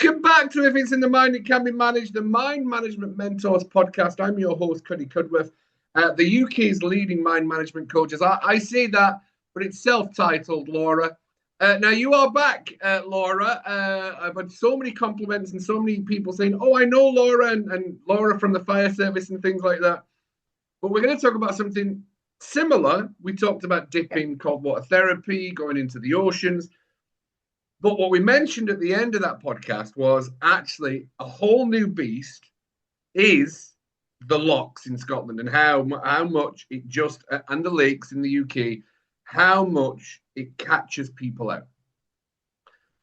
Welcome back to If It's in the Mind, It Can Be Managed, the Mind Management Mentors podcast. I'm your host, Cuddy Cudworth, the UK's leading mind management coaches. I say that, but it's self-titled, Laura. Now, you are back, Laura. I've had so many compliments and so many people saying, oh, I know Laura and Laura from the fire service and things like that. But we're going to talk about something similar. We talked about dipping, cold water therapy, going into the oceans. But what we mentioned at the end of that podcast was actually a whole new beast is the Lochs in Scotland and how much it just, and the lakes in the UK, how much it catches people out.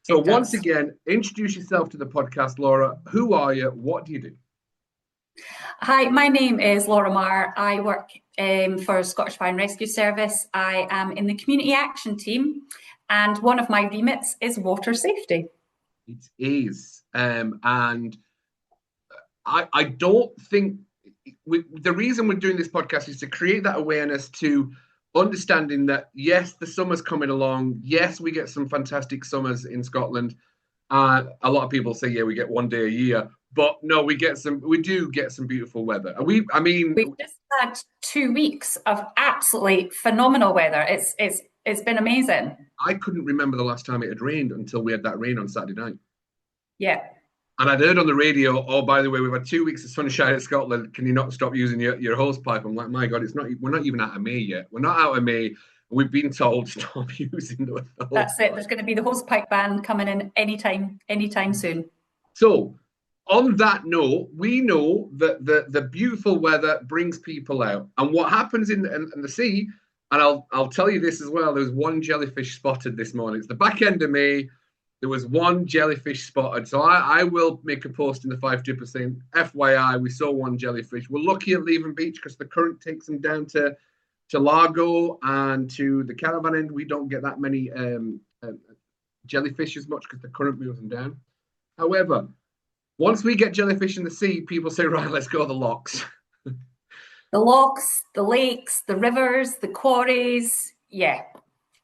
So once again, introduce yourself to the podcast, Laura. Who are you? What do you do? Hi, my name is Laura Marr. I work for Scottish Fire and Rescue Service. I am in the community action team. And one of my remits is water safety. It is. And I don't think the reason we're doing this podcast is to create that awareness to understanding that, yes, the summer's coming along. Yes, we get some fantastic summers in Scotland. A lot of people say, yeah, we get one day a year. But no, we do get some beautiful weather. We've just had 2 weeks of absolutely phenomenal weather. It's been amazing. I couldn't remember the last time it had rained until we had that rain on Saturday night. Yeah. And I'd heard on the radio, oh, by the way, we've had 2 weeks of sunshine in Scotland. Can you not stop using your hose pipe? I'm like, my God, we're not even out of May yet. We're not out of May. We've been told stop using the hose That's it. There's going to be the hose pipe ban coming in anytime soon. So on that note, we know that the beautiful weather brings people out. And what happens in the sea, and I'll tell you this as well, there was one jellyfish spotted this morning. It's the back end of May. There was one jellyfish spotted. So I will make a post in the 5-2%. FYI, we saw one jellyfish. We're lucky at Leven Beach because the current takes them down to Largo and to the caravan end. We don't get that many jellyfish as much because the current moves them down. However, once we get jellyfish in the sea, people say, right, let's go to the Lochs. The lochs, the lakes, the rivers, the quarries,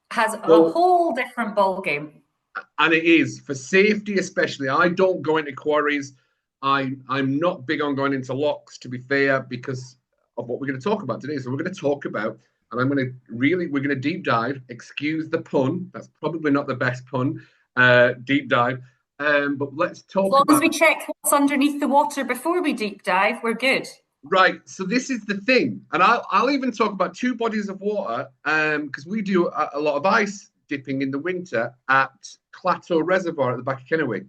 has a whole different ball game. And it is, for safety especially. I don't go into quarries. I'm not big on going into lochs, to be fair, because of what we're going to talk about today. So we're going to talk about, and we're going to deep dive, excuse the pun, that's probably not the best pun, deep dive. But let's talk about... As long as we check what's underneath the water before we deep dive, we're good. Right, so this is the thing, and I'll even talk about two bodies of water, because we do a lot of ice dipping in the winter at Clateau Reservoir at the back of Kennewick.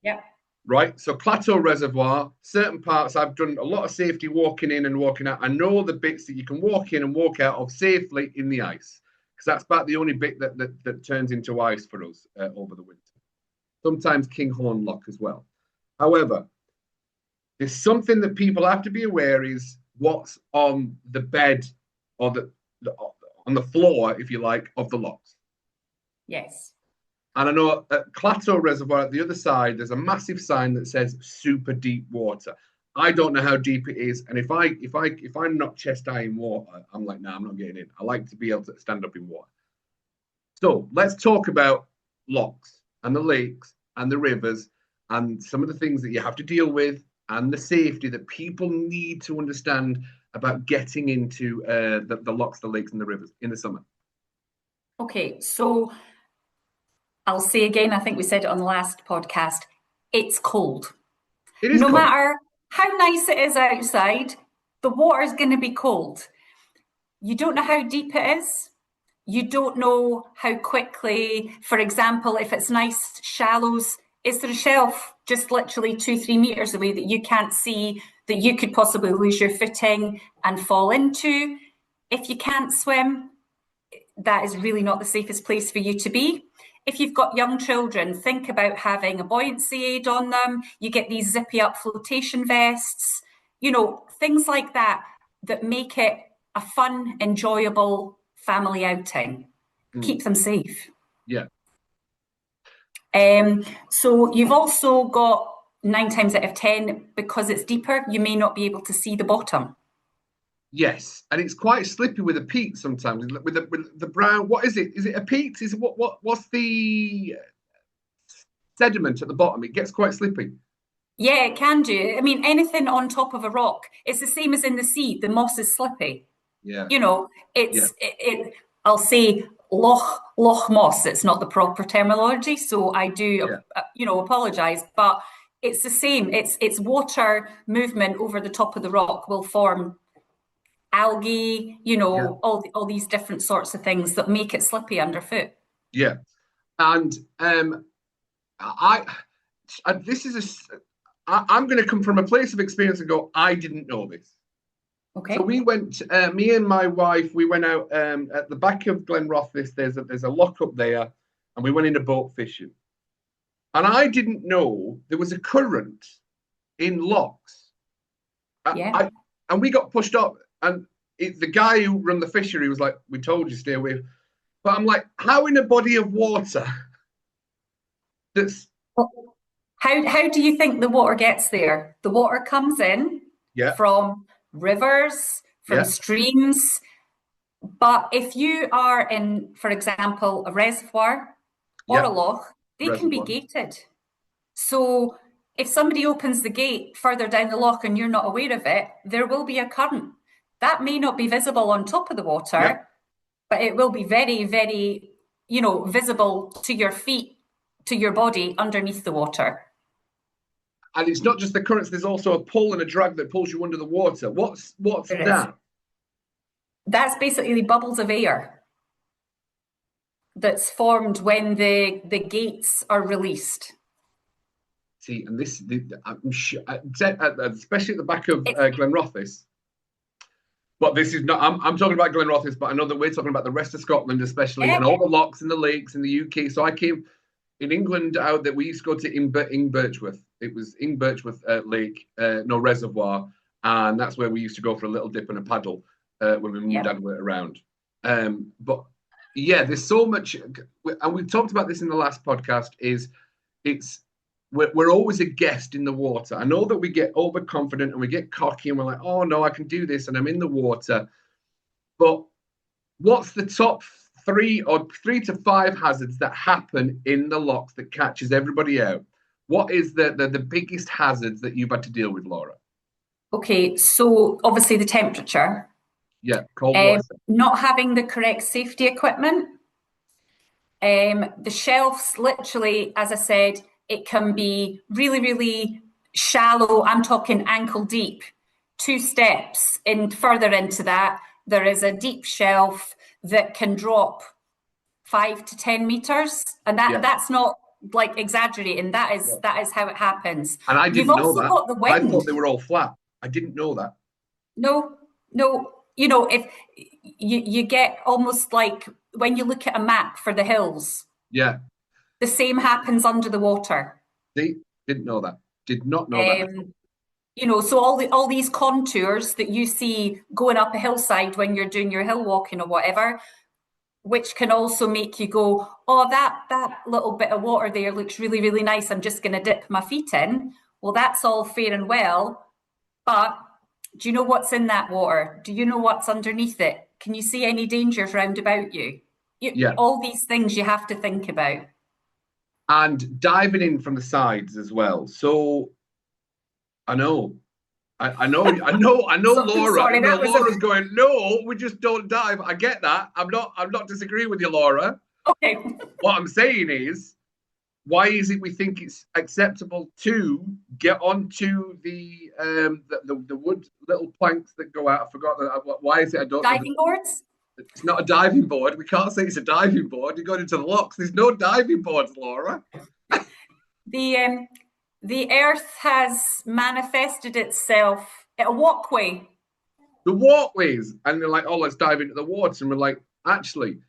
Yeah. Right, so Clateau Reservoir, certain parts I've done a lot of safety walking in and walking out. I know the bits that you can walk in and walk out of safely in the ice, because that's about the only bit that turns into ice for us over the winter. Sometimes Kinghorn Loch as well. However, there's something that people have to be aware is what's on the bed or on the floor, if you like, of the lochs. Yes. And I know at Clateau Reservoir at the other side, there's a massive sign that says super deep water. I don't know how deep it is. And if I'm not chest high in water, I'm like, nah, I'm not getting in. I like to be able to stand up in water. So let's talk about lochs and the lakes and the rivers and some of the things that you have to deal with and the safety that people need to understand about getting into the lochs, the lakes, and the rivers in the summer. Okay, so I'll say again, I think we said it on the last podcast, it's cold. It is no cold. Matter how nice it is outside, the water's going to be cold. You don't know how deep it is. You don't know how quickly, for example, if it's nice shallows, is there a shelf just literally 2-3 meters away that you can't see, that you could possibly lose your footing and fall into? If you can't swim, that is really not the safest place for you to be. If you've got young children, think about having a buoyancy aid on them. You get these zippy up flotation vests, things like that make it a fun, enjoyable family outing. Keep them safe. Yeah. So you've also got 9 times out of 10, because it's deeper, you may not be able to see the bottom. Yes, and it's quite slippy with a peat sometimes. With the brown, what is it? Is it a peat? Is it what's the sediment at the bottom. It gets quite slippy. Yeah, it can do. I mean, anything on top of a rock, it's the same as in the sea. The moss is slippy. Yeah. You know, Yeah. I'll say Loch moss. It's not the proper terminology, so I do, Yeah. apologize. But it's the same. It's water movement over the top of the rock will form algae. Yeah. All these different sorts of things that make it slippy underfoot. Yeah. And I this is I'm going to come from a place of experience and go, I didn't know this. Okay. So we went, me and my wife, we went out at the back of Glenrothes. There's a loch up there, and we went into boat fishing. And I didn't know there was a current in Lochs. Yeah. And we got pushed up, and the guy who run the fishery was like, "We told you stay away." But I'm like, how in a body of water that's How do you think the water gets there? The water comes in yeah, from rivers, from yeah, streams. But if you are in, for example, a reservoir or yeah, a loch, they can be reservoir, gated. So if somebody opens the gate further down the loch and you're not aware of it, there will be a current. That may not be visible on top of the yeah. water, but it will be very, very, visible to your feet, to your body underneath the water. And it's not just the currents. There's also a pull and a drag that pulls you under the water. What's There is. that? That's basically bubbles of air that's formed when the gates are released. See, and I'm sure, especially at the back of It's, Glenrothes. But this is not. I'm talking about Glenrothes, but I know that we're talking about the rest of Scotland, especially, and all the lochs and the lakes in the UK. So I came in England out that we used to go to Birchworth. It was in Birchworth Lake, no reservoir, and that's where we used to go for a little dip and a paddle when my mum and dad were around. But yeah, there's so much, and we've talked about this in the last podcast. We're always a guest in the water. I know that we get overconfident and we get cocky and we're like, oh no, I can do this and I'm in the water. But what's the top 3 or 3 to 5 hazards that happen in the lochs that catches everybody out? What is the biggest hazards that you've had to deal with, Laura? Okay, so obviously the temperature. Yeah, cold water. Not having the correct safety equipment. The shelves, literally, as I said, it can be really, really shallow. I'm talking ankle deep. 2 steps in further into that, there is a deep shelf that can drop 5 to 10 meters, and that's not like exaggerating. That is how it happens. And I didn't know that. Got the wind. I thought they were all flat. I didn't know that. No. If you get almost like when you look at a map for the hills. Yeah. The same happens under the water. See, didn't know that. Did not know that. So all these contours that you see going up a hillside when you're doing your hill walking or whatever, which can also make you go, oh, that little bit of water there looks really, really nice. I'm just going to dip my feet in. Well, that's all fair and well, but do you know what's in that water? Do you know what's underneath it? Can you see any dangers round about you? Yeah. All these things you have to think about. And diving in from the sides as well. So I know Laura. Sorry, Laura's going, no, we just don't dive. I get that. I'm not disagreeing with you, Laura. Okay. What I'm saying is, why is it we think it's acceptable to get onto the wood little planks that go out? I forgot that. Why is it? I don't. Diving boards? It's not a diving board. We can't say it's a diving board. You're going into the lochs. There's no diving boards, Laura. The earth has manifested itself at a walkway. The walkways, and they're like, oh, let's dive into the water, and we're like, actually,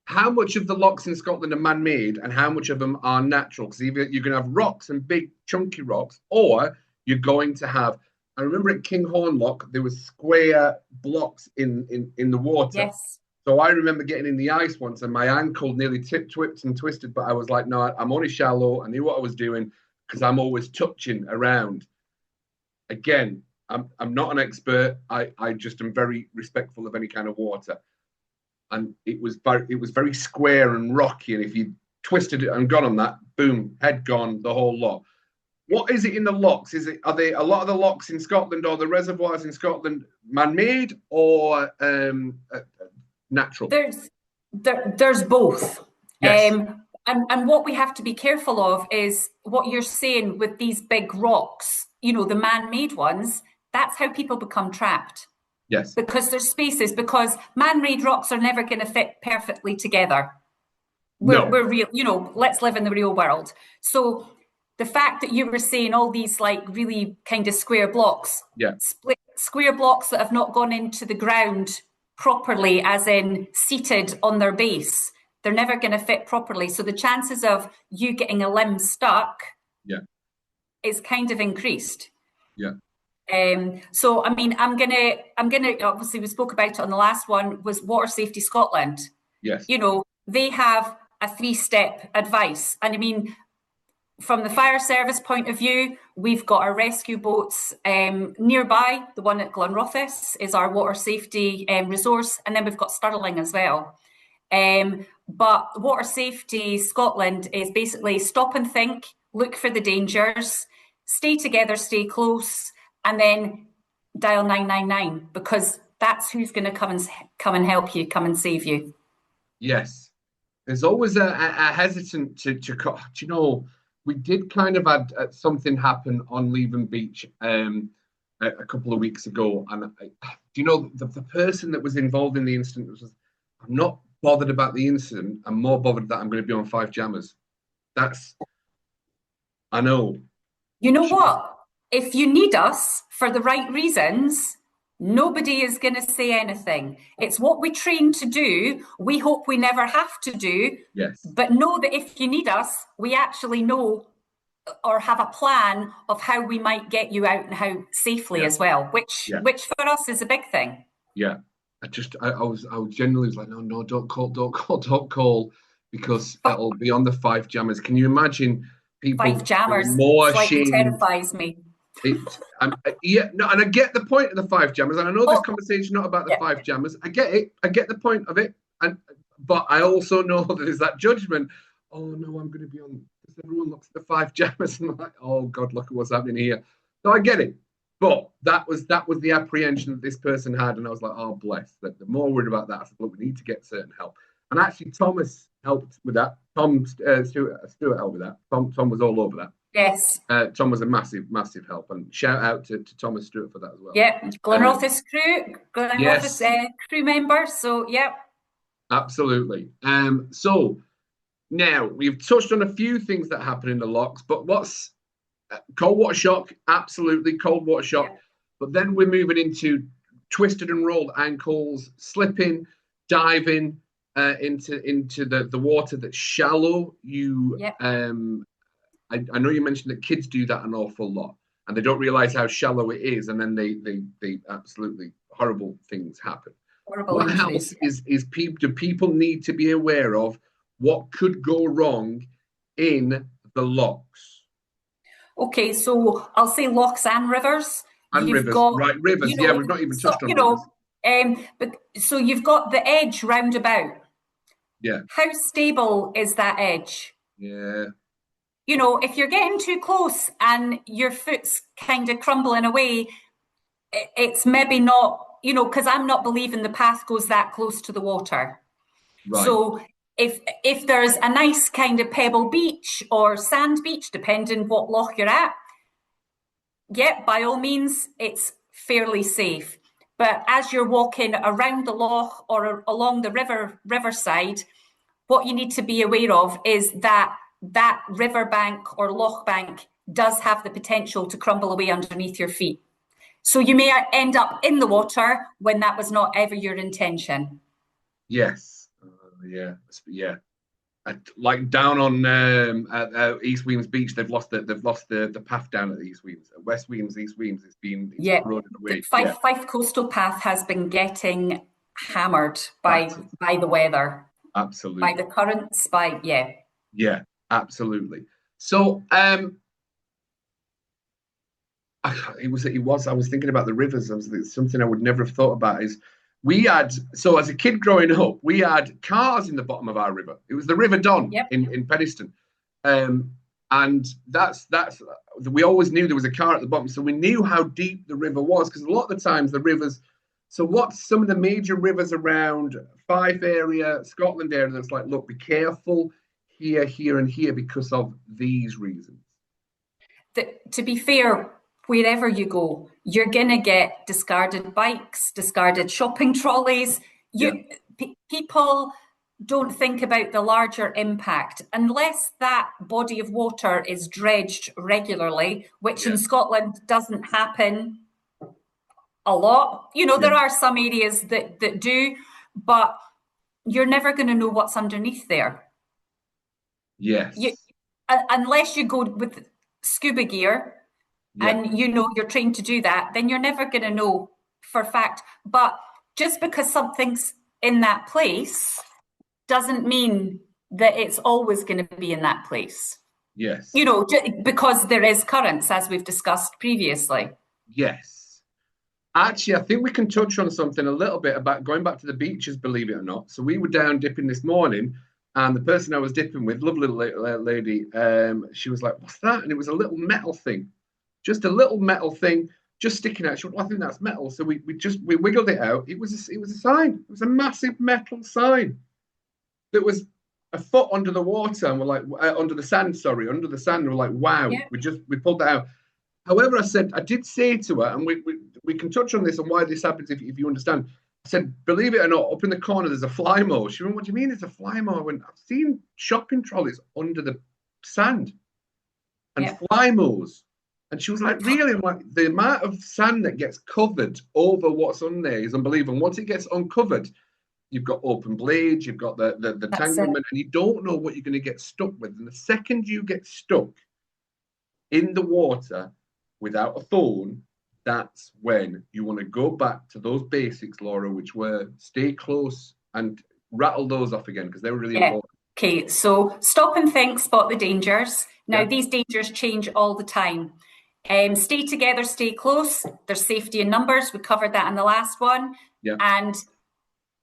how much of the lochs in Scotland are man-made and how much of them are natural? Because either you're going to have rocks and big chunky rocks, or you're going to have. I remember at Kinghorn Loch there was square blocks in the water. Yes. So I remember getting in the ice once and my ankle nearly twisted and twisted, but I was like, no, I'm only shallow. I knew what I was doing because I'm always touching around. Again, I'm not an expert. I just am very respectful of any kind of water. And it was very square and rocky. And if you twisted it and gone on that. Boom, head gone, the whole lot. What is it in the lochs? Are they a lot of the lochs in Scotland or the reservoirs in Scotland man-made or natural? There's both. Yes. And what we have to be careful of is what you're saying with these big rocks, you know, the man-made ones, that's how people become trapped. Yes. Because there's spaces, because man-made rocks are never going to fit perfectly together. No. We're real, you know, let's live in the real world. So the fact that you were saying all these like really kind of square blocks, square blocks that have not gone into the ground properly, as in seated on their base, they're never going to fit properly. So the chances of you getting a limb stuck is kind of increased. Yeah. So I mean, I'm gonna obviously we spoke about it on the last one, was Water Safety Scotland. Yes. You know, they have a 3-step advice. And I mean, from the fire service point of view, we've got our rescue boats nearby. The one at Glenrothes is our water safety resource, and then we've got Stirling as well. But Water Safety Scotland is basically stop and think, look for the dangers, stay together, stay close, and then dial 999, because that's who's going to come and help you, come and save you. Yes. There's always a hesitant to you know, we did kind of had something happen on Leven Beach a couple of weeks ago, and do you know the person that was involved in the incident was, I'm not bothered about the incident, I'm more bothered that I'm going to be on 5 jammers. I know. You know what? If you need us for the right reasons, nobody is going to say anything. It's what we train to do. We hope we never have to do. Yes. But know that if you need us, we actually know or have a plan of how we might get you out and how safely as well, which for us is a big thing. Yeah. I was genuinely like, no, don't call, because it'll be on the 5 jammers. Can you imagine people 5 jammers more slightly ashamed? Terrifies me. And I get the point of the 5 jammers, and I know this conversation is not about the 5 jammers. I get it. I get the point of it, but I also know that there's that judgment. Oh no, I'm going to be on. Everyone looks at the 5 jammers and I'm like, oh God, look at what's happening here. So I get it, but that was the apprehension that this person had, and I was like, oh bless. That the more worried about that, I said, look, we need to get certain help. And actually, Thomas helped with that. Stuart helped with that. Tom was all over that. Yes. Tom was a massive help, and shout out to Thomas Stewart for that as well. Yeah, Glenrothes crew member. So yeah, absolutely. So now we've touched on a few things that happen in the lochs, but what's cold water shock? Absolutely, cold water shock. Yeah. But then we're moving into twisted and rolled ankles, slipping, diving into the water that's shallow. I know you mentioned that kids do that an awful lot, and they don't realize how shallow it is, and then they absolutely horrible things happen. What else do people need to be aware of? What could go wrong in the lochs? Okay, so I'll say lochs and rivers. Rivers. Rivers. You know, we've not even touched on rivers. But so you've got the edge roundabout. Yeah. How stable is that edge? Yeah. You know, if you're getting too close and your foot's kind of crumbling away, it's maybe not, you know, because I'm not believing the path goes that close to the water. Right. So if there's a nice kind of pebble beach or sand beach, depending what loch you're at, by all means, it's fairly safe. But as you're walking around the loch or along the riverside, what you need to be aware of is that riverbank or loch bank does have the potential to crumble away underneath your feet. So you may end up in the water when that was not ever your intention. Yes. Yeah. Like down on East Weems Beach, they've lost the path down at East Weems. West Weems, East Weems, it's eroded away. The Fife coastal path has been getting hammered by the weather. Absolutely. By the currents, Yeah, absolutely. So I was thinking about the rivers. Something I would never have thought about is We had, so as a kid growing up, we had cars in the bottom of our river. It was the River Don Yep. in Peniston. And that's we always knew there was a car at the bottom, so we knew how deep the river was, because a lot of the times the rivers. So what's some of the major rivers around Fife area, Scotland area? That's like, look, be careful here, here, and here because of these reasons. To be fair, wherever you go, you're going to get discarded bikes, discarded shopping trolleys. People don't think about the larger impact unless that body of water is dredged regularly, which in Scotland doesn't happen a lot. There are some areas that do, but you're never going to know what's underneath there. Yes. Unless you go with scuba gear and you're trained to do that, then you're never going to know for a fact. But just because something's in that place doesn't mean that it's always going to be in that place. Yes. Because there is currents, as we've discussed previously. Yes. Actually, I think we can touch on something a little bit about going back to the beaches, believe it or not. So we were down dipping this morning, and the person I was dipping with, lovely little lady, she was like, "What's that?" And it was a little metal thing, just a little metal thing, just sticking out. She went, "I think that's metal." So we wiggled it out. It was a sign. It was a massive metal sign that was a foot under the water, and we're like, under the sand. And we're like, wow. Yeah. We pulled that out. However, I did say to her, and we can touch on this and why this happens if you understand. I said, believe it or not, up in the corner there's a fly moor. She went, "What do you mean it's a fly moor?" I went, "I've seen shopping trolleys under the sand and fly moors." And she was like, "Really?" I'm like, the amount of sand that gets covered over what's on there is unbelievable. And once it gets uncovered, you've got open blades, you've got the tanglement, and you don't know what you're going to get stuck with. And the second you get stuck in the water without a phone, that's when you want to go back to those basics, Laura, which were stay close and rattle those off again, because they were really important. Okay, so stop and think, spot the dangers. Now, these dangers change all the time. Stay together, stay close. There's safety in numbers. We covered that in the last one. Yeah. And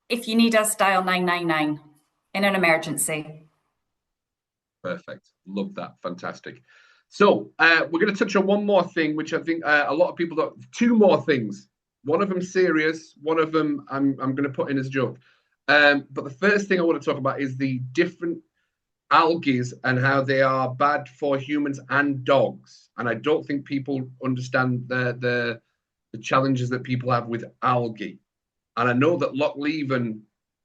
if you need us, dial 999 in an emergency. Perfect. Love that. Fantastic. So we're going to touch on one more thing, which I think a lot of people don't. Two more things. One of them serious. One of them I'm going to put in as a joke. But the first thing I want to talk about is the different algae and how they are bad for humans and dogs. And I don't think people understand the challenges that people have with algae. And I know that Loch Leven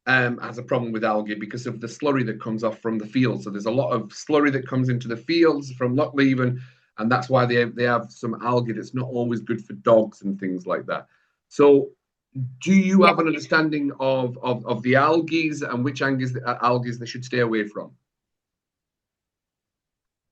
has a problem with algae because of the slurry that comes off from the field. So there's a lot of slurry that comes into the fields from Loch Leven, and that's why they have some algae that's not always good for dogs and things like that. So do you have an understanding of the algae and which algae they should stay away from?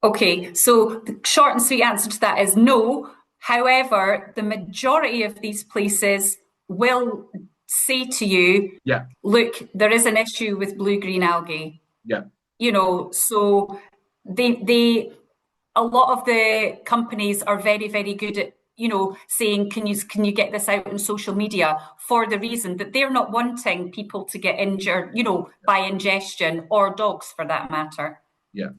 Okay, so the short and sweet answer to that is no. However, the majority of these places will say to you, look, there is an issue with blue-green algae. Yeah. So they a lot of the companies are very, very good at, saying, can you get this out on social media, for the reason that they're not wanting people to get injured, by ingestion, or dogs for that matter. Yeah.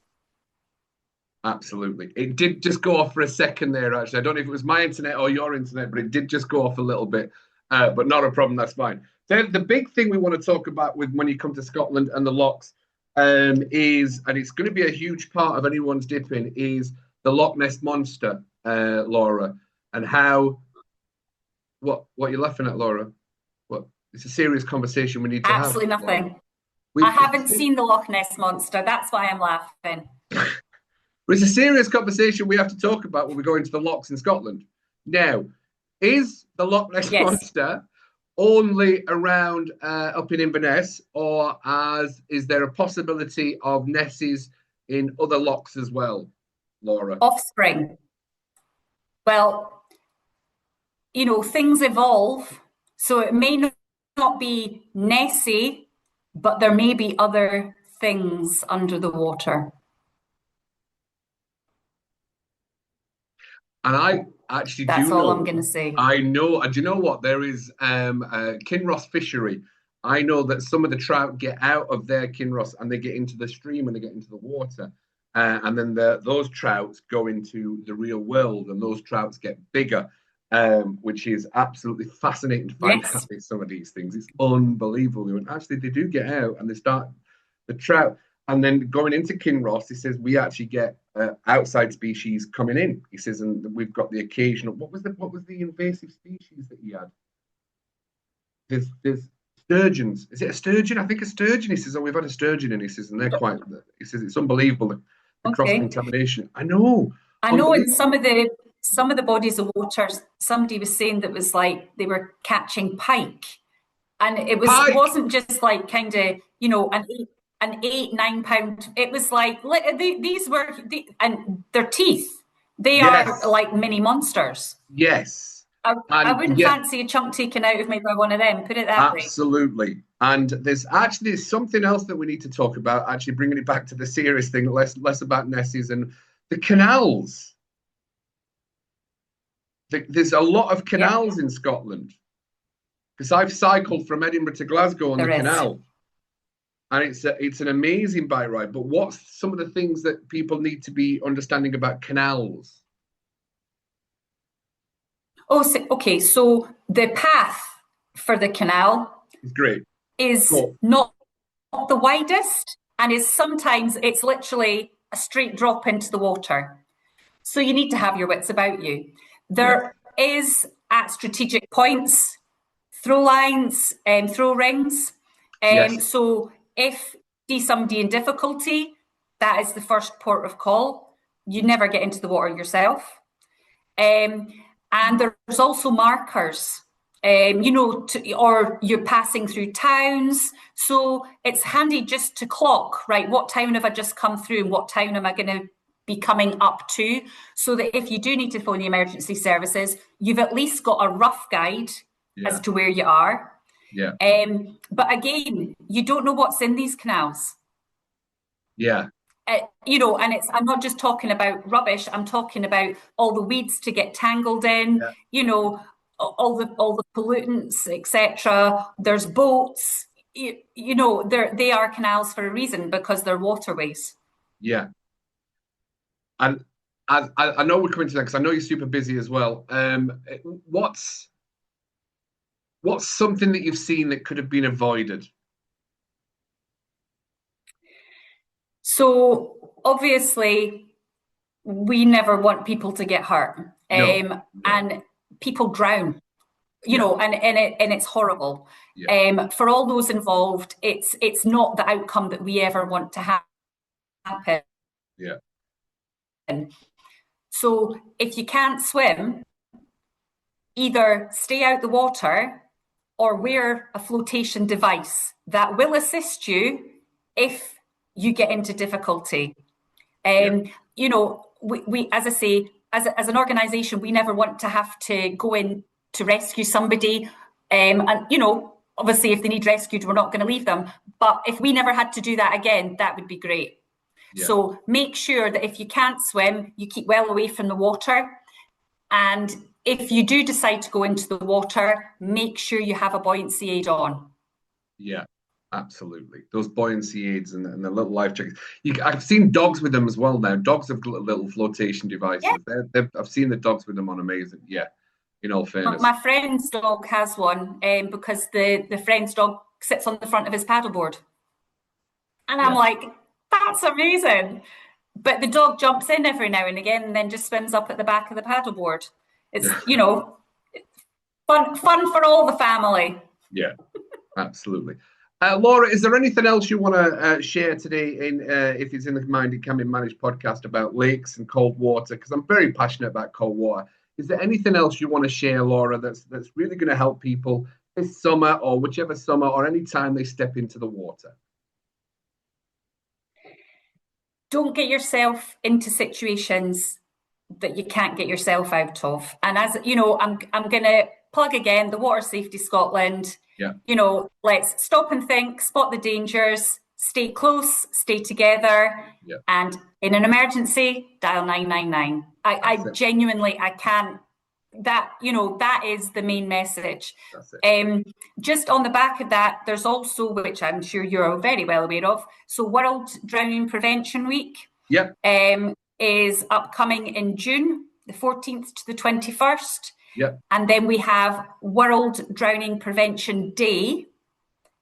Absolutely. It did just go off for a second there, actually. I don't know if it was my internet or your internet, but it did just go off a little bit. But not a problem, that's fine. Then the big thing we want to talk about when you come to Scotland and the Lochs is, and it's going to be a huge part of anyone's dipping, is the Loch Ness Monster, Laura, and how, what you're laughing at, Laura? What? It's a serious conversation we need to have. Absolutely nothing. I haven't seen the Loch Ness Monster, that's why I'm laughing. But it's a serious conversation we have to talk about when we go into the Lochs in Scotland. Now, is the Loch Ness Monster only around up in Inverness, or is there a possibility of Nesses in other lochs as well, Laura? Offspring. Well, things evolve, so it may not be Nessie, but there may be other things under the water. And actually That's do all know. I'm going to say. I know. And do you know what? There is a Kinross fishery. I know that some of the trout get out of their Kinross and they get into the stream and they get into the water. And then those trouts go into the real world and those trouts get bigger, which is absolutely fascinating to find out some of these things. It's unbelievable. And actually, they do get out and they start the trout. And then going into Kinross, he says we actually get outside species coming in. He says, and we've got the occasional. What was the invasive species that he had? There's sturgeons. Is it a sturgeon? I think a sturgeon. He says, oh, we've had a sturgeon, and he says, and they're quite. He says it's unbelievable the cross contamination. I know. In some of the bodies of water, somebody was saying that was like they were catching pike, and it wasn't just like kind of an 8-9 pound. It was like these were and their teeth. They are like mini monsters. Yes. I wouldn't fancy a chunk taken out of me by one of them, put it that way. Absolutely. And there's something else that we need to talk about, actually bringing it back to the serious thing, less about Ness's and the canals. There's a lot of canals in Scotland. Because I've cycled from Edinburgh to Glasgow on the canal. And it's an amazing bike ride. But what's some of the things that people need to be understanding about canals? Oh, okay. So the path for the canal is not the widest, and it's literally a straight drop into the water. So you need to have your wits about you. There is at strategic points, throw lines, throw rings. So if you see somebody in difficulty, that is the first port of call. You never get into the water yourself. And there's also markers, or you're passing through towns. So it's handy just to clock, right? What town have I just come through and what town am I going to be coming up to? So that if you do need to phone the emergency services, you've at least got a rough guide as to where you are. Yeah. But again, you don't know what's in these canals. Yeah. And I'm not just talking about rubbish. I'm talking about all the weeds to get tangled in. All the pollutants, etc. There's boats. They are canals for a reason because they're waterways. Yeah. And I know we're coming to that because I know you're super busy as well. What's something that you've seen that could have been avoided? So obviously, we never want people to get hurt, and people drown. And it's horrible. For all those involved, it's not the outcome that we ever want to happen. Yeah. So if you can't swim, either stay out the water or wear a flotation device that will assist you if you get into difficulty. We as I say, as an organisation, we never want to have to go in to rescue somebody. Obviously, if they need rescued, we're not going to leave them. But if we never had to do that again, that would be great. Yeah. So make sure that if you can't swim, you keep well away from the water. And if you do decide to go into the water, make sure you have a buoyancy aid on. Yeah, absolutely. Those buoyancy aids and the little life jackets. I've seen dogs with them as well now. Dogs have little flotation devices. Yeah. I've seen the dogs with them on amazing. Yeah, in all fairness. My friend's dog has one because the friend's dog sits on the front of his paddleboard. And I'm like, that's amazing. But the dog jumps in every now and again and then just swims up at the back of the paddleboard. It's, fun for all the family. Yeah, absolutely. Laura, is there anything else you want to share today if it's in the Mind It Can Be Managed podcast about lakes and cold water? Because I'm very passionate about cold water. Is there anything else you want to share, Laura, that's really going to help people this summer or whichever summer or any time they step into the water? Don't get yourself into situations that you can't get yourself out of. And as you know, I'm going to plug again the Water Safety Scotland. Yeah. Let's stop and think, spot the dangers, stay close, stay together, and in an emergency, dial 999. I genuinely, I can't that, you know, that is the main message. That's it. Just on the back of that, there's also, which I'm sure you're very well aware of, so World Drowning Prevention Week Yep. Is upcoming in June, the 14th to the 21st. Yep. And then we have World Drowning Prevention Day,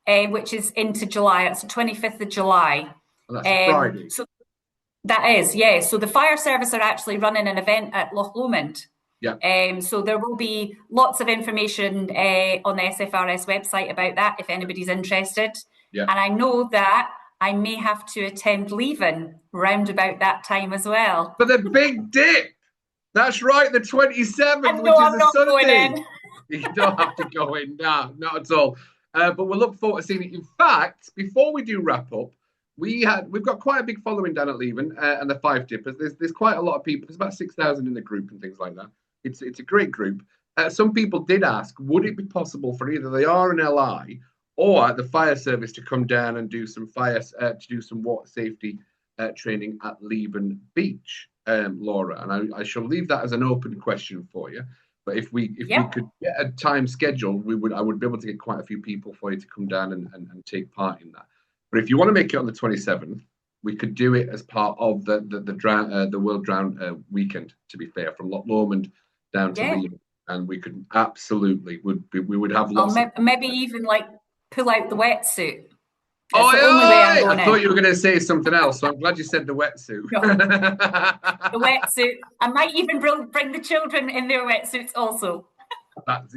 which is into July. It's the 25th of July. And that's a Friday. So that is, yeah. So the fire service are actually running an event at Loch Lomond. Yeah. So there will be lots of information on the SFRS website about that if anybody's interested. Yeah. And I know that I may have to attend Leven round about that time as well. For the big dip. That's right, the 27th, which is a Sunday. You don't have to go in, no, not at all. But we'll look forward to seeing it. In fact, before we do wrap up, we've got quite a big following down at Leven and the Five Dippers. There's quite a lot of people. There's about 6,000 in the group and things like that. It's a great group. Some people did ask, would it be possible for either the RNLI or the fire service to come down and do some water safety training at Leven Beach, Laura? And I shall leave that as an open question for you. But if we could get a time scheduled, I would be able to get quite a few people for you to come down and take part in that. But if you want to make it on the 27th, we could do it as part of the World Drown weekend. To be fair, from Loch Lomond down to Leven, and we could absolutely we would have lots. Maybe even like pull out the wetsuit. I thought you were going to say something else, so I'm glad you said the wetsuit. No. The wetsuit. I might even bring the children in their wetsuits also. That's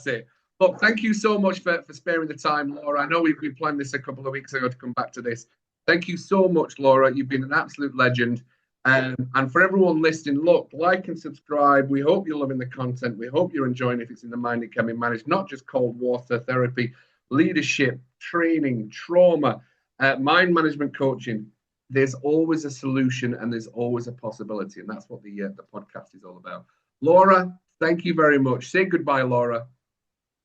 it. Look, thank you so much for sparing the time, Laura. I know we planned this a couple of weeks ago to come back to this. Thank you so much, Laura. You've been an absolute legend. And for everyone listening, look, like and subscribe. We hope you're loving the content. We hope you're enjoying if it's in the mind it can be managed, not just cold water therapy, leadership, training, trauma, mind management coaching. There's always a solution and there's always a possibility. And that's what the podcast is all about. Laura, thank you very much. Say goodbye, Laura.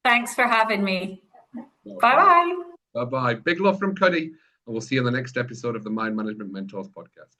Thanks for having me. Bye-bye. Bye-bye. Big love from Cuddy. And we'll see you in the next episode of the Mind Management Mentors podcast.